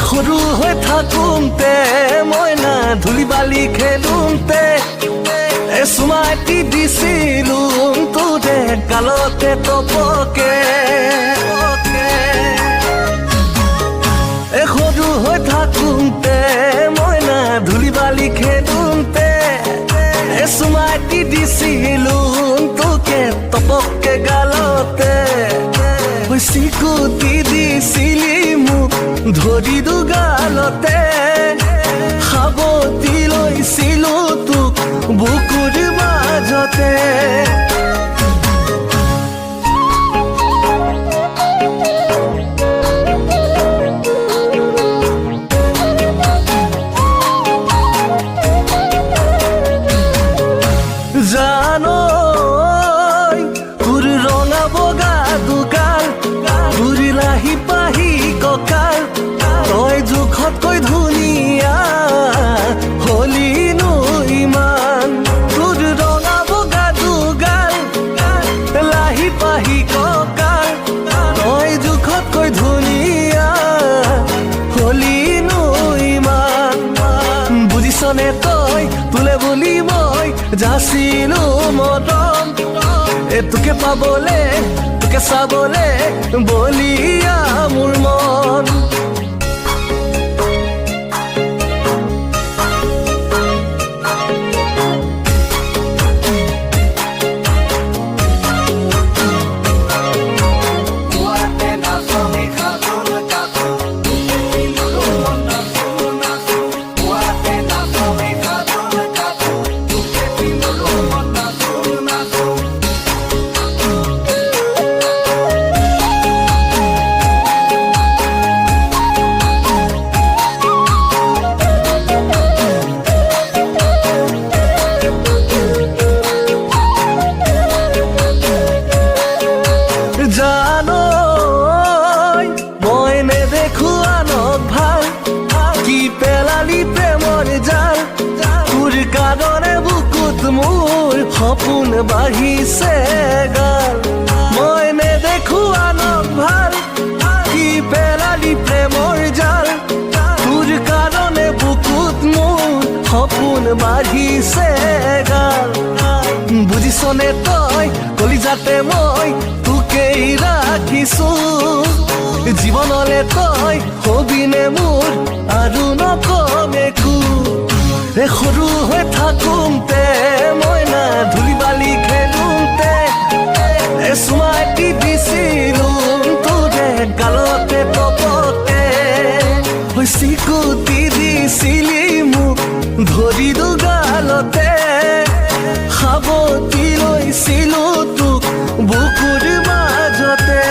সৰু হৈ থাকোঁতে মই না ধূলি বালি খেলোঁতে চুমাটি দিছিলোঁ তোৰে গালতে তপকে সৰু হৈ থাকোঁতে মই না ধূলি বালি খেলোঁতে চুমাটি দিছিলোঁ তোকে তপকে গালতে চিকুটি দিছিলি মোক ধৰি দুগালতে সাৱটি লৈছিলো তোক বুকুৰ মাজতে জানো তোৰ ৰঙা বগা দুগাল লাহি পাহি ককাল তই জোখতকৈ ধুনীয়া হলিনো ইমান তোৰ ৰঙা বগা দুগাল লাহি পাহি ককাল তই জোখতকৈ ধুনীয়া হলিনো ইমান বুজিছনে তই তোলে বুলি মই যাচিলো মৰম তোকে পাবলে তোকে চাবলে বলিয়া মোৰ মন জানো মই নেদেখো আনক ভাল কি পেলালি প্ৰেমৰ জাল তোৰ কাৰণে বুকুত মোৰ সপোন বাঢ়িছে গাল মই নেদেখো আনক ভাল কি পেলালি প্ৰেমৰ জাল তোৰ কাৰণে বুকুত মোৰ সপোন বাঢ়িছে গাল বুজিছনে তই কলিজাতে মই তোকেই ৰাখিছো জীৱনলে তই হবিনে মোৰ আৰু নকম একো সৰু হৈ থাকোঁতে মই না ধূলি বালি খেলোঁতে চুমাটি দিছিলোঁ তোৰে গালতে তপকে চিকুটি দিছিলি মোক ধৰি দুগালতে সাৱটি লৈছিলো তোক বুকুৰ মাজতে